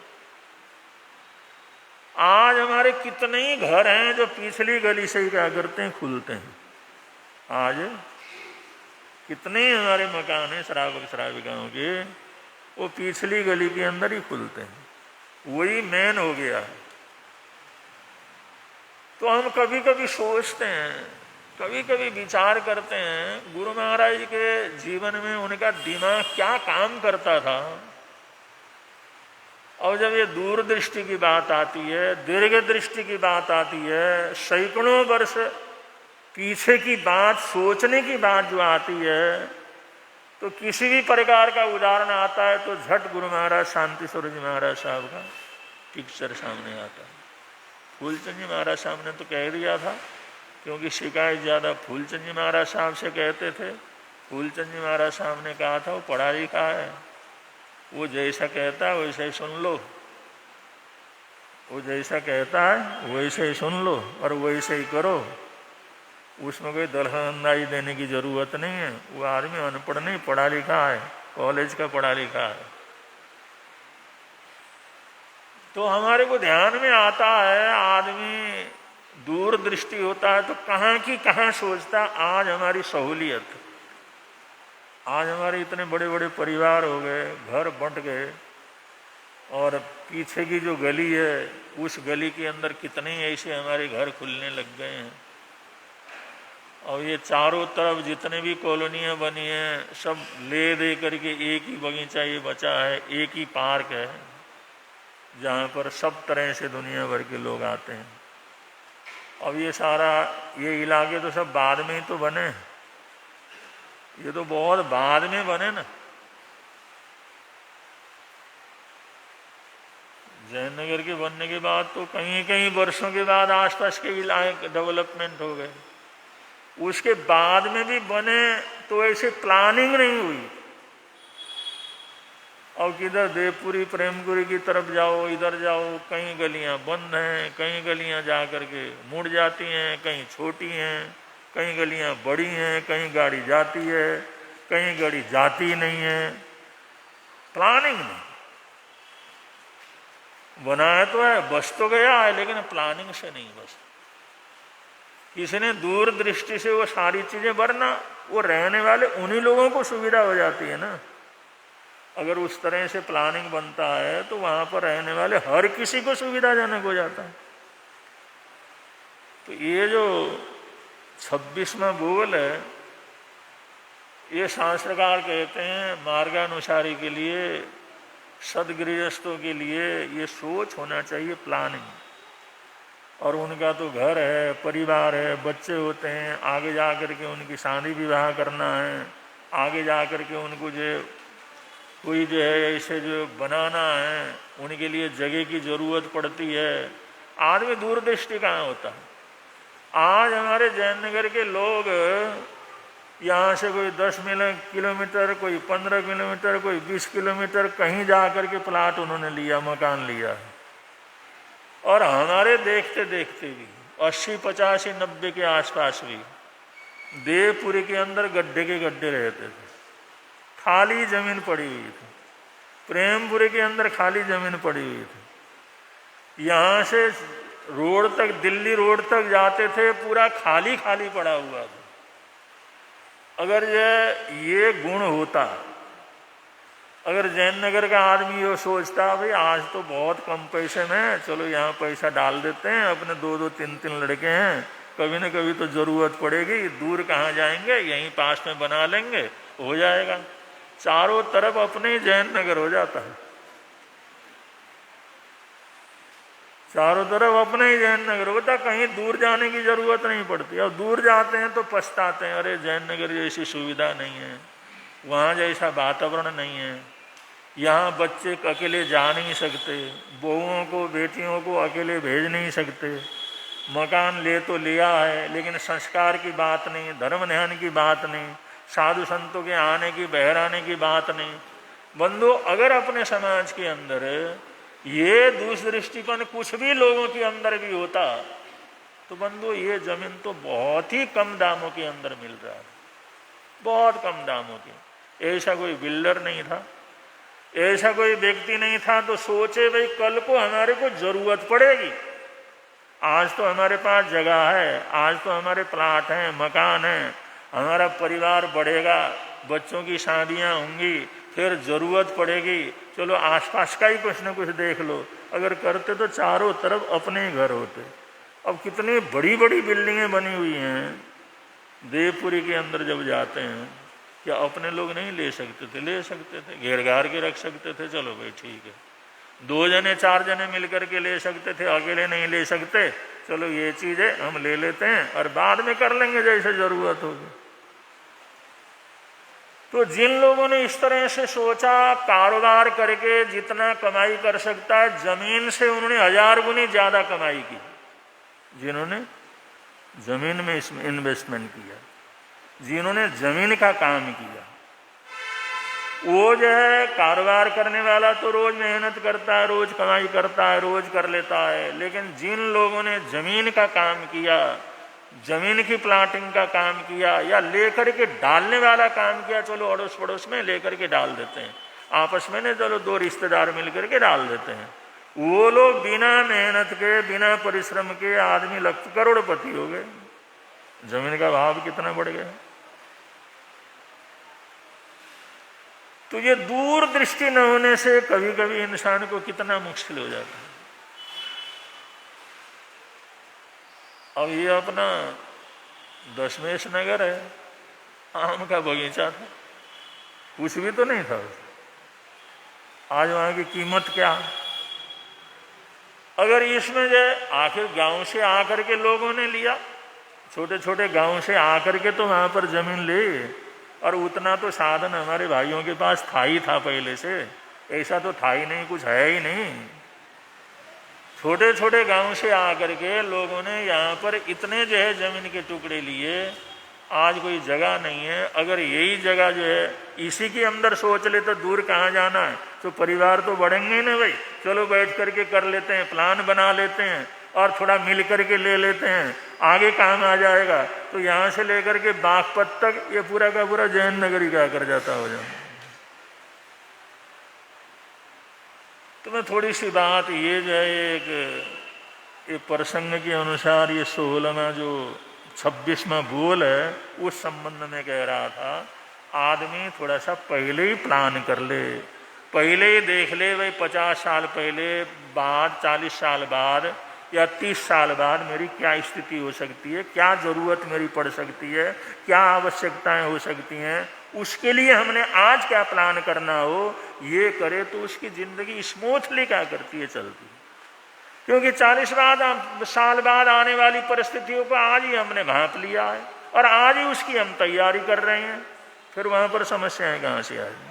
आज हमारे कितने ही घर हैं जो पिछली गली से ही क्या करते हैं, खुलते हैं। आज कितने हमारे मकान हैं श्रावक श्राविकाओं के, वो पिछली गली के अंदर ही खुलते हैं, वही मेन हो गया है। तो हम कभी कभी सोचते हैं, कभी कभी विचार करते हैं, गुरु महाराज के जीवन में उनका दिमाग क्या काम करता था। और जब ये दूरदृष्टि की बात आती है, दीर्घ दृष्टि की बात आती है, सैकड़ों वर्ष पीछे की बात सोचने की बात जो आती है, तो किसी भी प्रकार का उदाहरण आता है तो झट गुरु महाराज शांति स्वरूप जी महाराज साहब का पिक्चर सामने आता है। फूलचंद जी महाराज साहब ने तो कह दिया था क्योंकि शिकायत ज़्यादा फूलचंद जी महाराज साहब से कहते थे। फूलचंद जी महाराज साहब ने कहा था वो पढ़ा लिखा है, वो जैसा कहता है वैसे ही सुन लो, वो जैसा कहता है वैसे ही सुन लो और वैसे ही करो, उसमें कोई दलहनंदाजी देने की ज़रूरत नहीं है। वो आदमी अनपढ़ नहीं, पढ़ा लिखा है, कॉलेज का पढ़ा लिखा है। तो हमारे को ध्यान में आता है, आदमी दूर दृष्टि होता है तो कहाँ की कहाँ सोचता। आज हमारी सहूलियत, आज हमारे इतने बड़े बड़े परिवार हो गए, घर बंट गए, और पीछे की जो गली है उस गली के अंदर कितने ऐसे हमारे घर खुलने लग गए हैं। और ये चारों तरफ जितने भी कॉलोनियाँ बनी हैं सब ले दे करके एक ही बगीचा ये बचा है, एक ही पार्क है जहाँ पर सब तरह से दुनिया भर के लोग आते हैं। अब ये सारा ये इलाके तो सब बाद में ही तो बने, ये तो बहुत बाद में बने ना। जयनगर के बनने के बाद तो कहीं कहीं वर्षों के बाद आसपास के इलाके डेवलपमेंट हो गए। उसके बाद में भी बने तो ऐसे प्लानिंग नहीं हुई। और किधर देवपुरी प्रेमपुरी की तरफ जाओ, इधर जाओ, कहीं गलियां बंद हैं, कहीं गलियां जा करके मुड़ जाती हैं, कहीं छोटी हैं, कहीं गलियां बड़ी हैं, कहीं गाड़ी जाती है, कहीं गाड़ी जाती नहीं है। प्लानिंग नहीं, बनाया तो है, बस तो गया है, लेकिन प्लानिंग से नहीं बस। किसी ने दूर दृष्टि से वो सारी चीजें, वरना वो रहने वाले उन्हीं लोगों को सुविधा हो जाती है ना। अगर उस तरह से प्लानिंग बनता है तो वहां पर रहने वाले हर किसी को सुविधाजनक हो जाता है। तो ये जो 26वां बोल है, ये शास्त्रकार कहते हैं मार्गानुसारी के लिए, सदगृहस्थों के लिए ये सोच होना चाहिए, प्लानिंग। और उनका तो घर है, परिवार है, बच्चे होते हैं, आगे जा कर के उनकी शादी विवाह करना है, आगे जा कर के उनको जो कोई जो है ऐसे जो बनाना है, उनके लिए जगह की ज़रूरत पड़ती है। आदमी दूरदृष्टि कहाँ होता है। आज हमारे जयनगर के लोग यहाँ से कोई 10 किलोमीटर, कोई 15 किलोमीटर, कोई 20 किलोमीटर कहीं जा कर के प्लाट उन्होंने लिया, मकान लिया। और हमारे देखते देखते भी 80, 50, 90 के आसपास भी देवपुरी के अंदर गड्ढे के गड्ढे रहते थे, खाली जमीन पड़ी हुई थी। प्रेमपुरी के अंदर खाली जमीन पड़ी हुई थी। यहाँ से रोड तक, दिल्ली रोड तक जाते थे, पूरा खाली खाली पड़ा हुआ था। अगर ये गुण होता, अगर जयनगर का आदमी ये सोचता भाई आज तो बहुत कम पैसे में, चलो यहाँ पैसा डाल देते हैं, अपने 2-2, 3-3 लड़के हैं, कभी न कभी तो ज़रूरत पड़ेगी, दूर कहाँ जाएंगे, यहीं पास में बना लेंगे, हो जाएगा। चारों तरफ अपने ही जयनगर हो जाता है, चारों तरफ अपने ही जयनगर होता, कहीं दूर जाने की ज़रूरत नहीं पड़ती। और दूर जाते हैं तो पछताते हैं, अरे जयनगर जैसी सुविधा नहीं है, वहाँ जैसा वातावरण नहीं है, यहाँ बच्चे अकेले जा नहीं सकते, बहुओं को, बेटियों को अकेले भेज नहीं सकते, मकान ले तो लिया है लेकिन संस्कार की बात नहीं, धर्म ध्यान की बात नहीं, साधु संतों के आने की, बहराने की बात नहीं। बंधु, अगर अपने समाज के अंदर ये दूरदृष्टिपन कुछ भी लोगों के अंदर भी होता तो बंधु ये जमीन तो बहुत ही कम दामों के अंदर मिल रहा है, बहुत कम दामों की। ऐसा कोई बिल्डर नहीं था, ऐसा कोई व्यक्ति नहीं था तो सोचे भाई कल को हमारे को जरूरत पड़ेगी। आज तो हमारे पास जगह है, आज तो हमारे प्लाट हैं, मकान हैं, हमारा परिवार बढ़ेगा, बच्चों की शादियां होंगी, फिर ज़रूरत पड़ेगी, चलो आसपास का ही कुछ न कुछ देख लो। अगर करते तो चारों तरफ अपने ही घर होते। अब कितनी बड़ी बड़ी बिल्डिंगें बनी हुई हैं देवपुरी के अंदर, जब जाते हैं क्या अपने लोग नहीं ले सकते थे? ले सकते थे, घेर घार के रख सकते थे, चलो भाई ठीक है, 2 जने 4 जने मिलकर के ले सकते थे, अकेले नहीं ले सकते, चलो ये चीज़ है हम ले लेते हैं और बाद में कर लेंगे जैसे ज़रूरत होगी। तो जिन लोगों ने इस तरह से सोचा, कारोबार करके जितना कमाई कर सकता है, जमीन से उन्होंने 1000 गुनी ज़्यादा कमाई की। जिन्होंने जमीन में इसमें इन्वेस्टमेंट किया, जिन्होंने जमीन का काम किया, वो जो है कारोबार करने वाला तो रोज मेहनत करता है, रोज कमाई करता है, रोज कर लेता है, लेकिन जिन लोगों ने जमीन का काम किया, जमीन की प्लाटिंग का काम किया या लेकर के डालने वाला काम किया, चलो अड़ोस पड़ोस में लेकर के डाल देते हैं, आपस में नहीं, चलो दो रिश्तेदार मिलकर के डाल देते हैं, वो लोग बिना मेहनत के, बिना परिश्रम के आदमी करोड़पति हो गए। जमीन का भाव कितना बढ़ गया। तो ये दूरदृष्टि न होने से कभी कभी इंसान को कितना मुश्किल हो जाता है। अब ये अपना दशमेश नगर है, आम का बगीचा था, कुछ भी तो नहीं था, आज वहां की कीमत क्या। अगर इसमें जो आखिर गांव से आकर के लोगों ने लिया, छोटे छोटे गांव से आकर के तो वहां पर जमीन ले, और उतना तो साधन हमारे भाइयों के पास था ही था पहले से, ऐसा तो था ही नहीं, कुछ है ही नहीं। छोटे छोटे गांव से आकर के लोगों ने यहाँ पर इतने जो है जमीन के टुकड़े लिए, आज कोई जगह नहीं है। अगर यही जगह जो है इसी के अंदर सोच ले तो दूर कहाँ जाना है, तो परिवार तो बढ़ेंगे ही ना भाई, चलो बैठ करके कर लेते हैं, प्लान बना लेते हैं और थोड़ा मिल करके ले लेते हैं, आगे काम आ जाएगा। तो यहाँ से लेकर के बागपत तक ये पूरा का पूरा जैन नगरी क्या कर जाता हो जाए। तो मैं थोड़ी सी बात ये जो है एक प्रसंग के अनुसार ये 16वां जो 26वां बोल है उस संबंध में कह रहा था। आदमी थोड़ा सा पहले ही प्लान कर ले, पहले ही देख ले भाई 50 साल पहले बाद, 40 साल बाद या 30 साल बाद मेरी क्या स्थिति हो सकती है, क्या ज़रूरत मेरी पड़ सकती है, क्या आवश्यकताएं हो सकती हैं, उसके लिए हमने आज क्या प्लान करना हो, ये करे तो उसकी ज़िंदगी स्मूथली क्या करती है, चलती है। क्योंकि 40 साल बाद आने वाली परिस्थितियों को आज ही हमने भांप लिया है और आज ही उसकी हम तैयारी कर रहे हैं, फिर वहाँ पर समस्याएं कहाँ से आएंगी।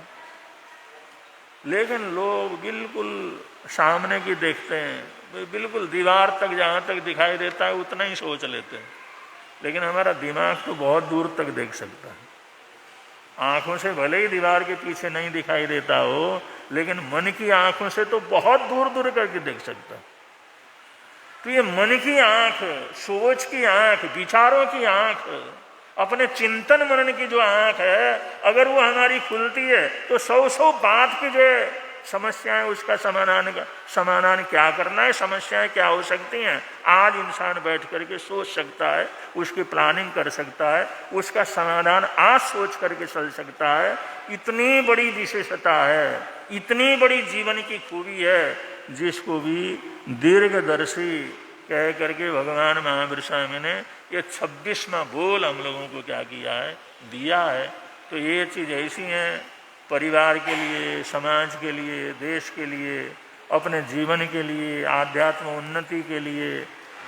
लेकिन लोग बिल्कुल सामने की देखते हैं, बिल्कुल दीवार तक जहाँ तक दिखाई देता है उतना ही सोच लेते हैं, लेकिन हमारा दिमाग तो बहुत दूर तक देख सकता है। आँखों से भले ही दीवार के पीछे नहीं दिखाई देता हो, लेकिन मन की आँखों से तो बहुत दूर दूर करके देख सकता है। तो ये मन की आँख, सोच की आँख, विचारों की आँख, अपने चिंतन मनन की जो आँख है, अगर वो हमारी खुलती है तो 100 बात की जो समस्याएं, उसका समाधान क्या करना है, समस्याएं क्या हो सकती हैं, आज इंसान बैठ करके सोच सकता है, उसकी प्लानिंग कर सकता है, उसका समाधान आज सोच करके चल सकता है। इतनी बड़ी विशेषता है, इतनी बड़ी जीवन की खूबी है, जिसको भी दीर्घदर्शी कह करके भगवान महावीर स्वामी ने ये 26वां बोल हम लोगों को क्या किया है, दिया है। तो ये चीज़ ऐसी हैं, परिवार के लिए, समाज के लिए, देश के लिए, अपने जीवन के लिए, आध्यात्म उन्नति के लिए,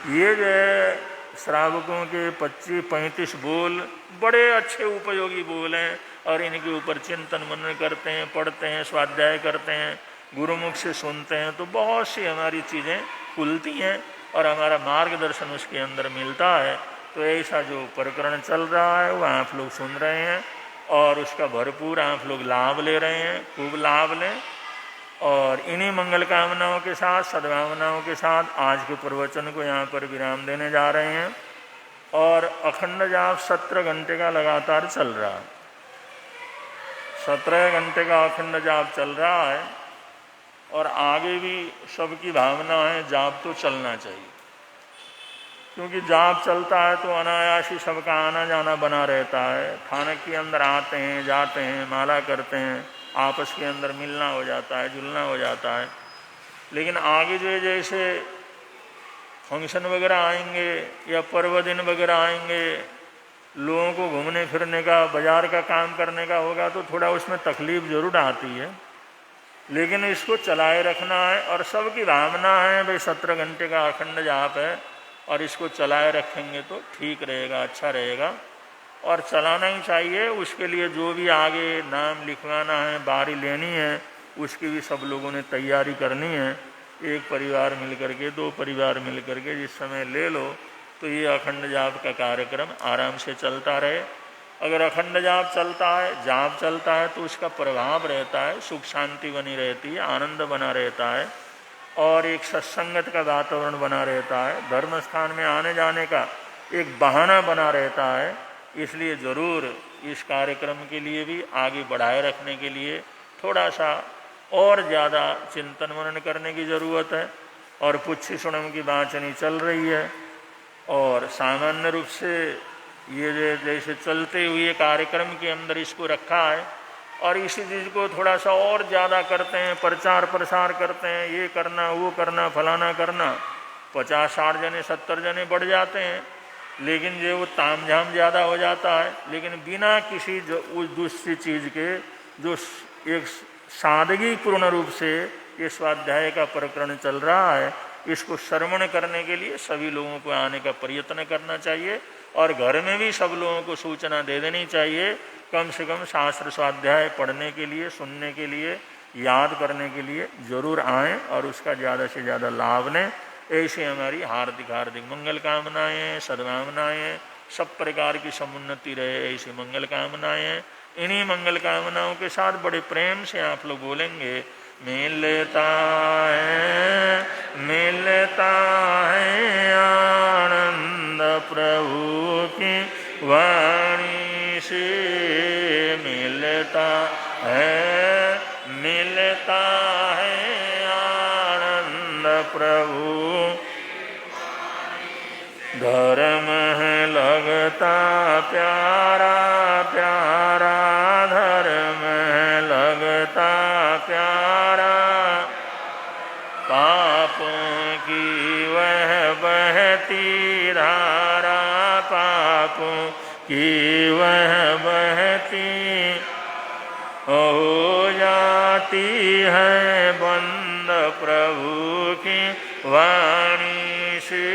ये जो है श्रावकों के 25-35 बोल बड़े अच्छे उपयोगी बोल हैं। और इनके ऊपर चिंतन मनन करते हैं, पढ़ते हैं, स्वाध्याय करते हैं, गुरुमुख से सुनते हैं, तो बहुत सी हमारी चीज़ें खुलती हैं और हमारा मार्गदर्शन उसके अंदर मिलता है। तो ऐसा जो प्रकरण चल रहा है वो आप लोग सुन रहे हैं और उसका भरपूर आप लोग लाभ ले रहे हैं, खूब लाभ लें। और इन्हीं मंगल कामनाओं के साथ, सद्भावनाओं के साथ आज के प्रवचन को यहाँ पर विराम देने जा रहे हैं। और अखंड जाप 17 घंटे का लगातार चल रहा है, 17 घंटे का अखंड जाप चल रहा है और आगे भी सबकी भावना है जाप तो चलना चाहिए, क्योंकि जाप चलता है तो अनायास ही सबका आना जाना बना रहता है। थानक के अंदर आते हैं, जाते हैं, माला करते हैं, आपस के अंदर मिलना हो जाता है, जुलना हो जाता है। लेकिन आगे जो जैसे फंक्शन वगैरह आएंगे या पर्व दिन वगैरह आएंगे, लोगों को घूमने फिरने का, बाजार का काम करने का होगा, तो थोड़ा उसमें तकलीफ ज़रूर आती है, लेकिन इसको चलाए रखना है। और सबकी भावना है भाई 17 घंटे का अखंड जाप है और इसको चलाए रखेंगे तो ठीक रहेगा, अच्छा रहेगा और चलाना ही चाहिए। उसके लिए जो भी आगे नाम लिखवाना है, बारी लेनी है, उसकी भी सब लोगों ने तैयारी करनी है। एक परिवार मिल करके, 2 परिवार मिल करके जिस समय ले लो तो ये अखंड जाप का कार्यक्रम आराम से चलता रहे। अगर अखंड जाप चलता है, जाप चलता है, तो उसका प्रभाव रहता है, सुख शांति बनी रहती है, आनंद बना रहता है और एक सत्संगत का वातावरण बना रहता है, धर्म स्थान में आने जाने का एक बहाना बना रहता है। इसलिए ज़रूर इस कार्यक्रम के लिए भी आगे बढ़ाए रखने के लिए थोड़ा सा और ज़्यादा चिंतन मनन करने की ज़रूरत है। और पुच्छी सुनम की वाचनी चल रही है और सामान्य रूप से ये जैसे चलते हुए कार्यक्रम के अंदर इसको रखा है और इसी चीज़ को थोड़ा सा और ज़्यादा करते हैं, प्रचार प्रसार करते हैं, ये करना वो करना फलाना करना, 50-60 जने 70 जने बढ़ जाते हैं, लेकिन जो वो तामझाम ज़्यादा हो जाता है। लेकिन बिना किसी उस दूसरी चीज़ के जो एक सादगी पूर्ण रूप से ये स्वाध्याय का प्रकरण चल रहा है, इसको श्रवण करने के लिए सभी लोगों को आने का प्रयत्न करना चाहिए और घर में भी सब लोगों को सूचना दे देनी चाहिए, कम से कम शास्त्र स्वाध्याय पढ़ने के लिए, सुनने के लिए, याद करने के लिए जरूर आएँ और उसका ज़्यादा से ज़्यादा लाभ लें। ऐसे हमारी हार्दिक हार्दिक मंगल कामनाएँ, सद्भावनाएँ, सब प्रकार की समुन्नति रहे, ऐसी मंगल कामनाएँ। इन्हीं मंगल कामनाओं के साथ बड़े प्रेम से आप लोग बोलेंगे, मिलता है आनंद प्रभु की वाणी से, मिलता है आनंद प्रभु, धर्म है लगता प्यारा प्यारा, धर्म है लगता प्यारा, पापों की वह बहती धारा, पापों की वह बहती हो जाती है बंद प्रभु की वाणी से,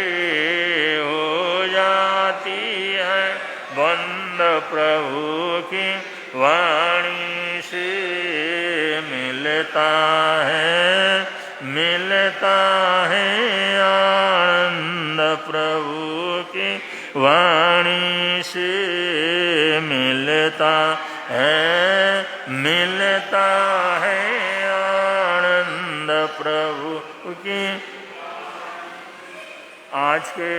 हो जाती है बंद प्रभु की वाणी से, मिलता है आनंद प्रभु की वाणी से, मिलता है आनंद प्रभु की। आज के